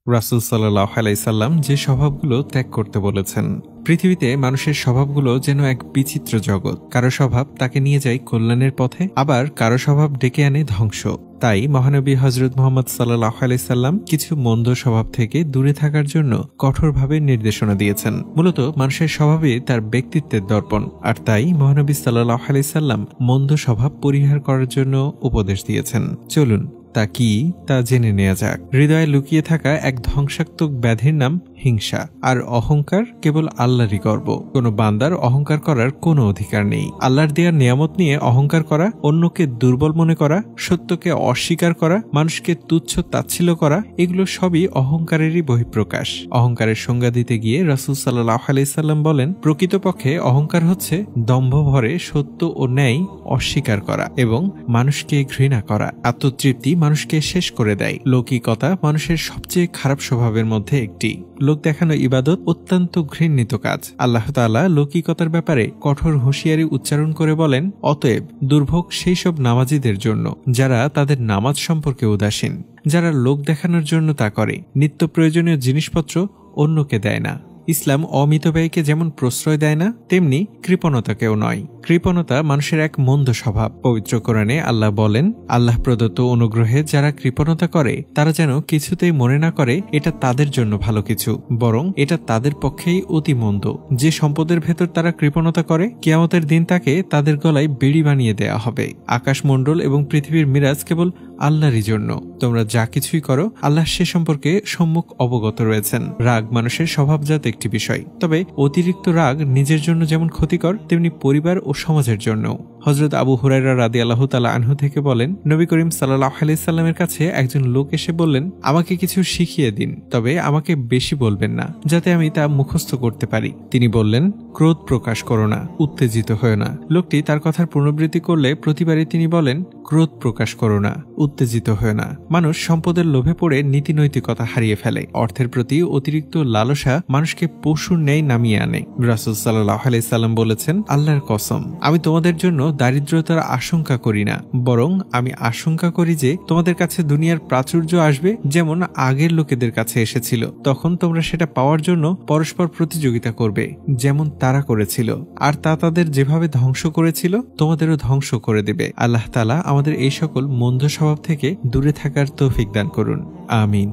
রাসূল সাল্লাল্লাহু আলাইহি সাল্লাম যে স্বভাবগুলো ত্যাগ করতে বলেছেন। পৃথিবীতে মানুষের স্বভাবগুলো যেন এক বিচিত্র জগৎ। কারো স্বভাব তাকে নিয়ে যায় কল্যাণের পথে, আবার কারো স্বভাব ডেকে আনে ধ্বংস। তাই মহানবী হযরত মুহাম্মদ সাল্লাল্লাহু আলাইহি সাল্লাম কিছু মন্দ স্বভাব থেকে দূরে থাকার জন্য কঠোরভাবে নির্দেশনা দিয়েছেন। মূলত মানুষের স্বভাবই তার ব্যক্তিত্বের দর্পণ, আর তাই মহানবী সাল্লাল্লাহু আলাইহি সাল্লাম মন্দ স্বভাব পরিহার করার জন্য উপদেশ দিয়েছেন। চলুন তা কি তা জেনে নেওয়া যাক। হৃদয়ে লুকিয়ে থাকা এক ধ্বংসাত্মক ব্যাধির নাম হিংসা, আর অহংকার কেবল আল্লাহরই গর্ব। কোনো বান্দার অহংকার করার কোনো অধিকার নেই। আল্লাহর দেওয়ার নিয়ামত নিয়ে অহংকার করা, অন্যকে দুর্বল মনে করা, সত্যকে অস্বীকার করা, মানুষকে তুচ্ছ তাচ্ছিল্য করা, এগুলো সবই অহংকারেরই বহিঃপ্রকাশ। অহংকারের সংজ্ঞা দিতে গিয়ে রাসূল সাল্লাল্লাহু আলাইহি সাল্লাম বলেন, প্রকৃতপক্ষে অহংকার হচ্ছে দম্ভ ভরে সত্য ও ন্যায় অস্বীকার করা এবং মানুষকে ঘৃণা করা। আত্মতৃপ্তি মানুষকে শেষ করে দেয়। লৌকিকতা মানুষের সবচেয়ে খারাপ স্বভাবের মধ্যে একটি। লোক দেখানো ইবাদত অত্যন্ত ঘৃণিত কাজ। আল্লাহ তাআলা লৌকিকতার ব্যাপারে কঠোর হুঁশিয়ারি উচ্চারণ করে বলেন, অতএব দুর্ভোগ সেই সব নামাজীদের জন্য যারা তাদের নামাজ সম্পর্কে উদাসীন, যারা লোক দেখানোর জন্য তা করে, নিত্য প্রয়োজনীয় জিনিসপত্র অন্যকে দেয় না। ইসলাম অমিতব্যয়কে যেমন প্রশ্রয় দেয় না, তেমনি কৃপণতাকেও নয়। কৃপণতা মানুষের এক মন্দ স্বভাব। পবিত্র কোরআনে আল্লাহ বলেন, আল্লাহ প্রদত্ত অনুগ্রহে যারা কৃপণতা করে তারা যেন কিছুতেই মনে না করে এটা তাদের জন্য ভালো কিছু, বরং এটা তাদের পক্ষেই অতি মন্দ। যে সম্পদের ভেতর তারা কৃপণতা করে, কিয়ামতের দিন তাকে তাদের গলায় বেড়ি বানিয়ে দেয়া হবে। আকাশমণ্ডল এবং পৃথিবীর মিরাজ কেবল আল্লাহরই জন্য। তোমরা যা কিছুই করো আল্লাহ সে সম্পর্কে সম্মুখ অবগত রয়েছেন। রাগ মানুষের স্বভাবজাত একটি বিষয়, তবে অতিরিক্ত রাগ নিজের জন্য যেমন ক্ষতিকর, তেমনি পরিবার ও সমাজের জন্য। হযরত আবু হুরায়রা রাদিয়াল্লাহু তাআলা আনহু থেকে বলেন, নবী করিম সাল্লাল্লাহু আলাইহি সাল্লামের কাছে একজন লোক এসে বললেন, আমাকে কিছু শিখিয়ে দিন, তবে আমাকে বেশি বলবেন না, যাতে আমি তা মুখস্থ করতে পারি। তিনি বললেন, ক্রোধ প্রকাশ করো না, উত্তেজিত হয়ো না। লোকটি তার কথার পুনরাবৃত্তি করলে প্রতিবারই তিনি বলেন, ক্রোধ প্রকাশ করো না, উত্তেজিত হয়ো না। মানুষ সম্পদের লোভে পড়ে নীতিনৈতিকতা হারিয়ে ফেলে। অর্থের প্রতি অতিরিক্ত লালসা মানুষকে পশুর ন্যায় নামিয়ে আনে। রাসূল সাল্লাল্লাহু আলাইহি সাল্লাম বলেছেন, আল্লাহর কসম, আমি তোমাদের জন্য দারিদ্রতার আশঙ্কা করি না, বরং আমি আশঙ্কা করি যে তোমাদের কাছে দুনিয়ার প্রাচুর্য আসবে যেমন আগের লোকেদের কাছে এসেছিল। তখন তোমরা সেটা পাওয়ার জন্য পরস্পর প্রতিযোগিতা করবে যেমন তারা করেছিল, আর তা তাদের যেভাবে ধ্বংস করেছিল তোমাদেরও ধ্বংস করে দেবে। আল্লাহ তাআলা আমাদের এই সকল মন্দ স্বভাব থেকে দূরে থাকার তৌফিক দান করুন। আমিন।